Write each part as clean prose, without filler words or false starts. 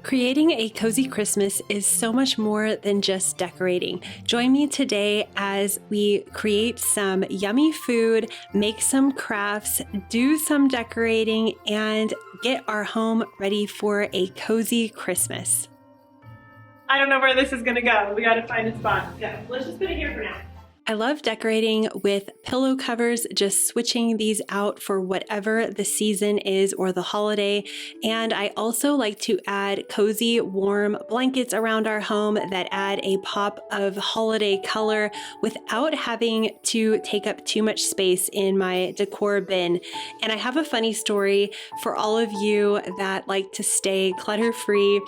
Creating a cozy Christmas is so much more than just decorating. Join me today as we create some yummy food, make some crafts, do some decorating, and get our home ready for a cozy Christmas. I don't know where this is gonna go. We gotta find a spot. Yeah, let's just put it here for now. I love decorating with pillow covers, just switching these out for whatever the season is or the holiday. And I also like to add cozy, warm blankets around our home that add a pop of holiday color without having to take up too much space in my decor bin. And I have a funny story for all of you that like to stay clutter-free.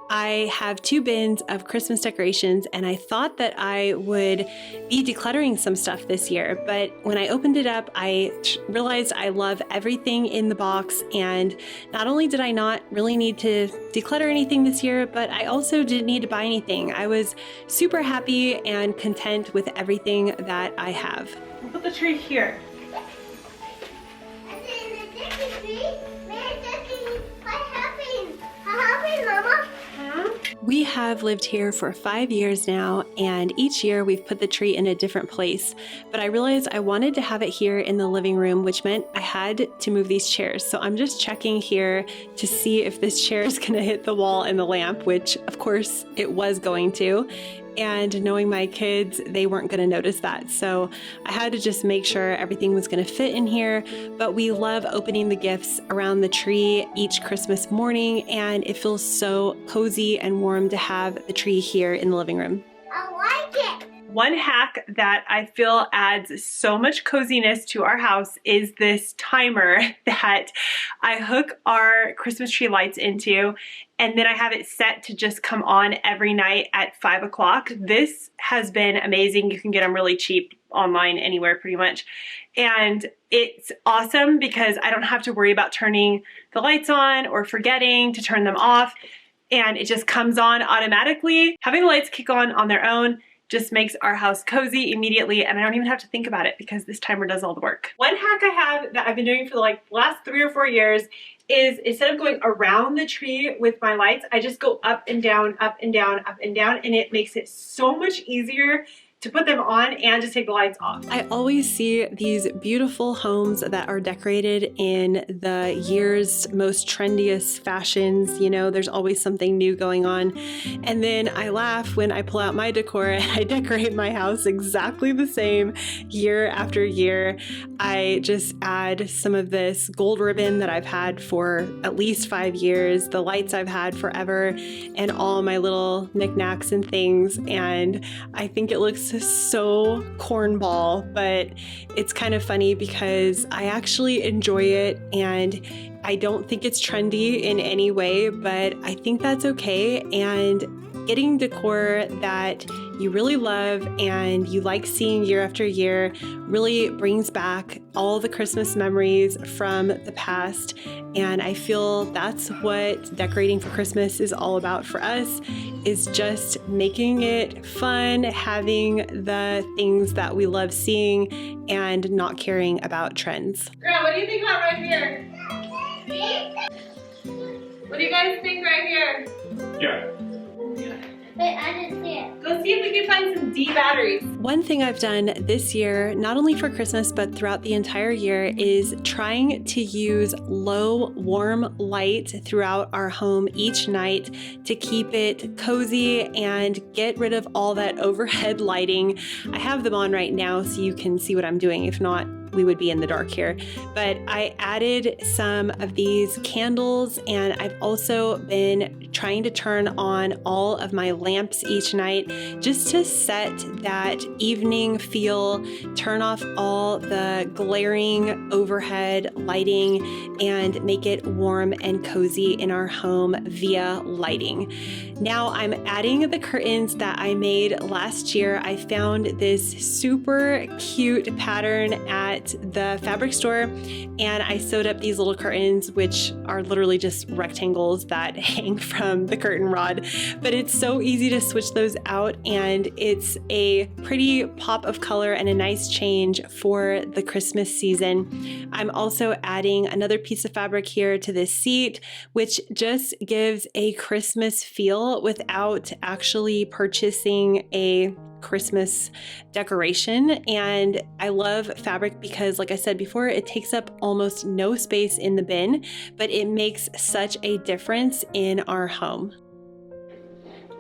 I have 2 bins of Christmas decorations, and I thought that I would be decluttering some stuff this year, but when I opened it up, I realized I love everything in the box, and not only did I not really need to declutter anything this year, but I also didn't need to buy anything. I was super happy and content with everything that I have. We'll put the tree here. We have lived here for 5 years now, and each year we've put the tree in a different place, but I realized I wanted to have it here in the living room, which meant I had to move these chairs. So I'm just checking here to see if this chair is gonna hit the wall and the lamp, which of course it was going to. And knowing my kids, they weren't going to notice that. So I had to just make sure everything was going to fit in here. But we love opening the gifts around the tree each Christmas morning, and it feels so cozy and warm to have the tree here in the living room. I like it. One hack that I feel adds so much coziness to our house is this timer that I hook our Christmas tree lights into, and then I have it set to just come on every night at 5 o'clock. This has been amazing. You can get them really cheap online anywhere pretty much. And it's awesome because I don't have to worry about turning the lights on or forgetting to turn them off. And it just comes on automatically. Having the lights kick on their own just makes our house cozy immediately, and I don't even have to think about it because this timer does all the work. One hack I have that I've been doing for the last 3 or 4 years is instead of going around the tree with my lights, I just go up and down, up and down, up and down, and it makes it so much easier to put them on and just take the lights off. I always see these beautiful homes that are decorated in the year's most trendiest fashions. You know, there's always something new going on. And then I laugh when I pull out my decor and I decorate my house exactly the same year after year. I just add some of this gold ribbon that I've had for at least 5 years, the lights I've had forever, and all my little knickknacks and things. And I think it looks so cornball, but it's kind of funny because I actually enjoy it, and I don't think it's trendy in any way, but I think that's okay. And getting decor that you really love and you like seeing year after year really brings back all the Christmas memories from the past. And I feel that's what decorating for Christmas is all about for us, is just making it fun, having the things that we love seeing and not caring about trends. Grandma, what do you think about right here? What do you guys think right here? Yeah. Wait, I didn't see it. Let's see if we can find some D batteries. One thing I've done this year, not only for Christmas, but throughout the entire year, is trying to use low, warm light throughout our home each night to keep it cozy and get rid of all that overhead lighting. I have them on right now so you can see what I'm doing. If not, we would be in the dark here. But I added some of these candles, and I've also been trying to turn on all of my lamps each night just to set that evening feel, turn off all the glaring overhead lighting, and make it warm and cozy in our home via lighting. Now I'm adding the curtains that I made last year. I found this super cute pattern at at the fabric store and I sewed up these little curtains, which are literally just rectangles that hang from the curtain rod. But it's so easy to switch those out, and it's a pretty pop of color and a nice change for the Christmas season. I'm also adding another piece of fabric here to this seat, which just gives a Christmas feel without actually purchasing a Christmas decoration. And I love fabric because, like I said before, it takes up almost no space in the bin, but it makes such a difference in our home.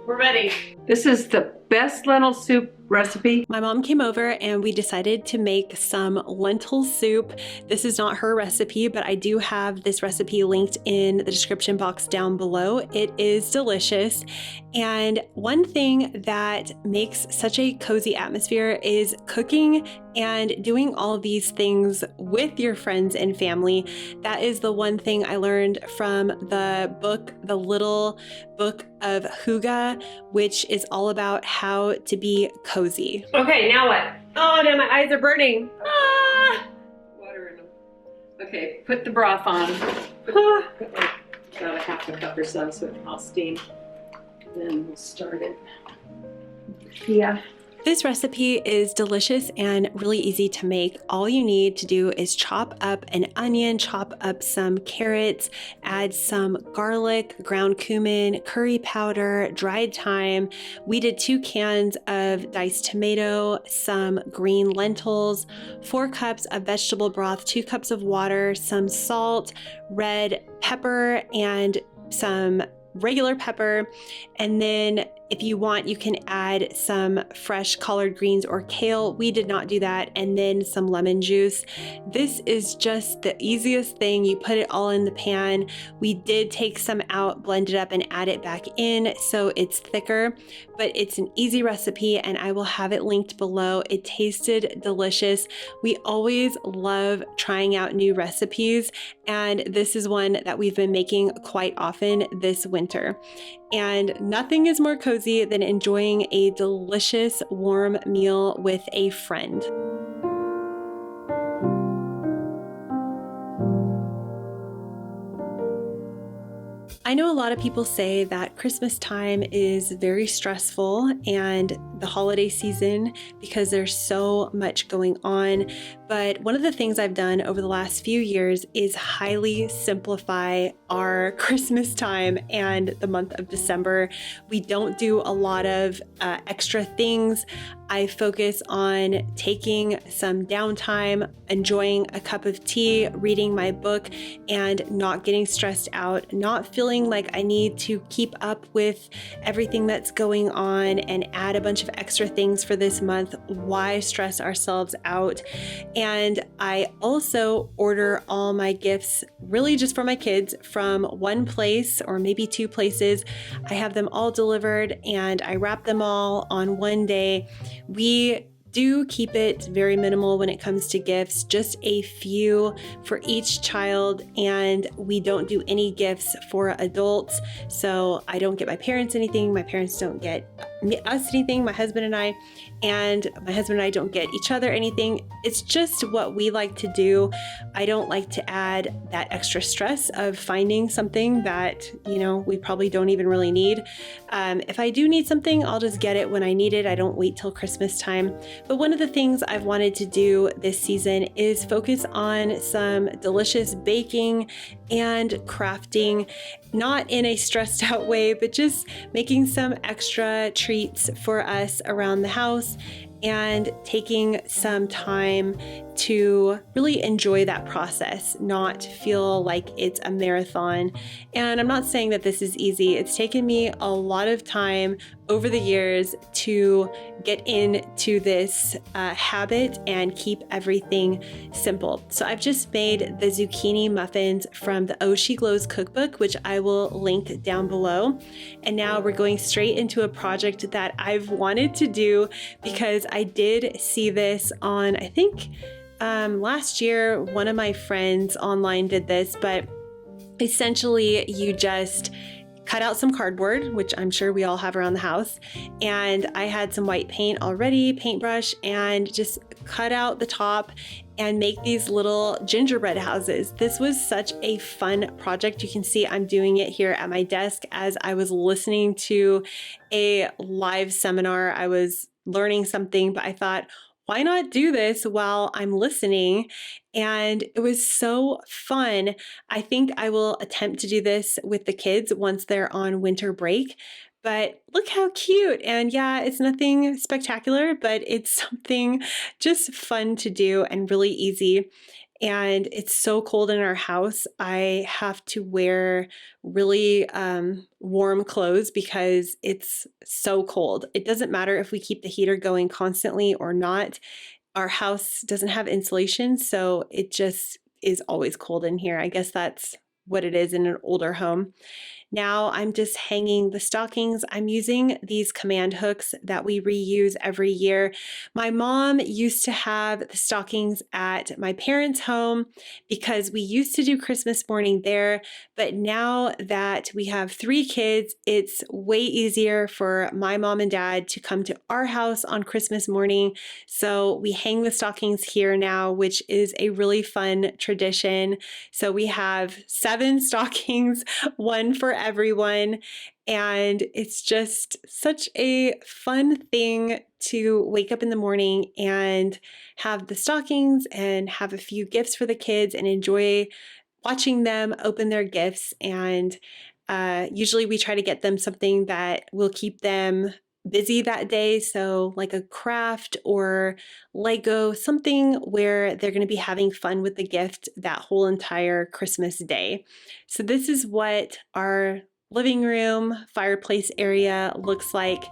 We're ready. This is the best lentil soup recipe. My mom came over and we decided to make some lentil soup. This is not her recipe, but I do have this recipe linked in the description box down below. It is delicious. And one thing that makes such a cozy atmosphere is cooking and doing all these things with your friends and family. That is the one thing I learned from the book, The Little Book of Huga, which is all about how to be cozy. Okay, now what? Oh, now my eyes are burning. Ah! Water in them. Okay, put the broth on. Put like about a half a cup or so I'll steam. Then we'll start it. Yeah. This recipe is delicious and really easy to make. All you need to do is chop up an onion, chop up some carrots, add some garlic, ground cumin, curry powder, dried thyme. We did 2 cans of diced tomato, some green lentils, 4 cups of vegetable broth, 2 cups of water, some salt, red pepper, and some regular pepper. And then if you want, you can add some fresh collard greens or kale. We did not do that. And then some lemon juice. This is just the easiest thing. You put it all in the pan. We did take some out, blend it up, and add it back in so it's thicker, but it's an easy recipe and I will have it linked below. It tasted delicious. We always love trying out new recipes, and this is one that we've been making quite often this winter. And nothing is more cozy than enjoying a delicious warm meal with a friend. I know a lot of people say that Christmas time is very stressful and the holiday season because there's so much going on. But one of the things I've done over the last few years is highly simplify our Christmas time and the month of December. We don't do a lot of extra things. I focus on taking some downtime, enjoying a cup of tea, reading my book, and not getting stressed out, not feeling like I need to keep up with everything that's going on and add a bunch of extra things for this month. Why stress ourselves out? And I also order all my gifts really just for my kids from one place or maybe 2 places. I have them all delivered and I wrap them all on one day. We do keep it very minimal when it comes to gifts, just a few for each child, and we don't do any gifts for adults. So I don't get my parents anything, my parents don't get us anything, my husband and I don't get each other anything. It's just what we like to do. I don't like to add that extra stress of finding something that, we probably don't even really need. If I do need something, I'll just get it when I need it. I don't wait till Christmas time. But one of the things I've wanted to do this season is focus on some delicious baking and crafting, not in a stressed out way, but just making some extra treats for us around the house and taking some time to really enjoy that process, not feel like it's a marathon. And I'm not saying that this is easy. It's taken me a lot of time over the years to get into this habit and keep everything simple. So I've just made the zucchini muffins from the Oh She Glows cookbook, which I will link down below. And now we're going straight into a project that I've wanted to do because I did see this on, I think, last year, one of my friends online did this, but essentially you just cut out some cardboard, which I'm sure we all have around the house, and I had some white paint already, paintbrush, and just cut out the top and make these little gingerbread houses. This was such a fun project. You can see I'm doing it here at my desk as I was listening to a live seminar. I was learning something, but I thought, why not do this while I'm listening? And it was so fun. I think I will attempt to do this with the kids once they're on winter break. But look how cute. And yeah, it's nothing spectacular, but it's something just fun to do and really easy. And it's so cold in our house. I have to wear really warm clothes because it's so cold. It doesn't matter if we keep the heater going constantly or not. Our house doesn't have insulation, so it just is always cold in here. I guess that's what it is in an older home. Now I'm just hanging the stockings. I'm using these command hooks that we reuse every year. My mom used to have the stockings at my parents' home because we used to do Christmas morning there, but now that we have 3 kids, it's way easier for my mom and dad to come to our house on Christmas morning. So we hang the stockings here now, which is a really fun tradition. So we have 7 stockings, one for everyone, and it's just such a fun thing to wake up in the morning and have the stockings and have a few gifts for the kids and enjoy watching them open their gifts. And usually we try to get them something that will keep them busy that day. So like a craft or Lego, something where they're going to be having fun with the gift that whole entire Christmas day. So this is what our living room fireplace area looks like.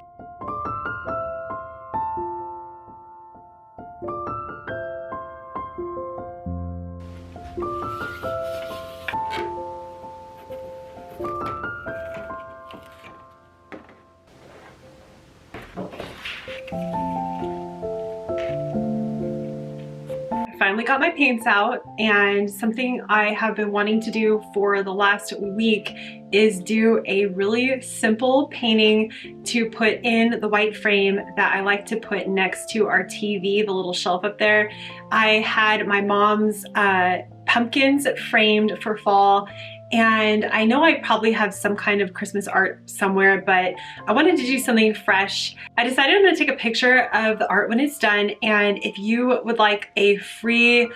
Finally got my paints out, and something I have been wanting to do for the last week is do a really simple painting to put in the white frame that I like to put next to our TV, the little shelf up there. I had my mom's pumpkins framed for fall, and I know I probably have some kind of Christmas art somewhere, but I wanted to do something fresh. I decided I'm gonna take a picture of the art when it's done, and if you would like a free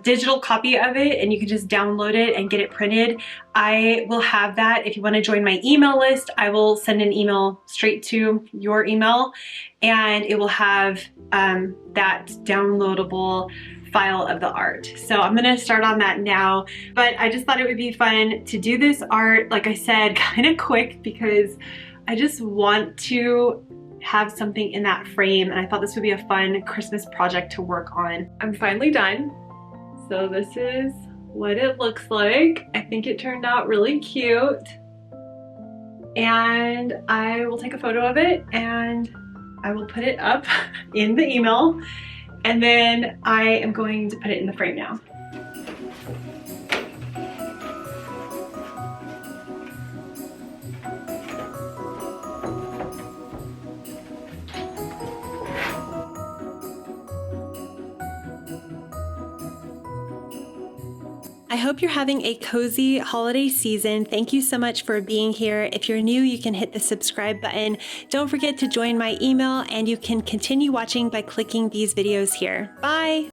digital copy of it and you can just download it and get it printed, I will have that. If you want to join my email list, I will send an email straight to your email, and it will have that downloadable file of the art. So I'm gonna start on that now, but I just thought it would be fun to do this art, like I said, kind of quick, because I just want to have something in that frame, and I thought this would be a fun Christmas project to work on. I'm finally done. So this is what it looks like. I think it turned out really cute, and I will take a photo of it and I will put it up in the email, and then I am going to put it in the frame now. I hope you're having a cozy holiday season. Thank you so much for being here. If you're new, you can hit the subscribe button. Don't forget to join my email, and you can continue watching by clicking these videos here. Bye!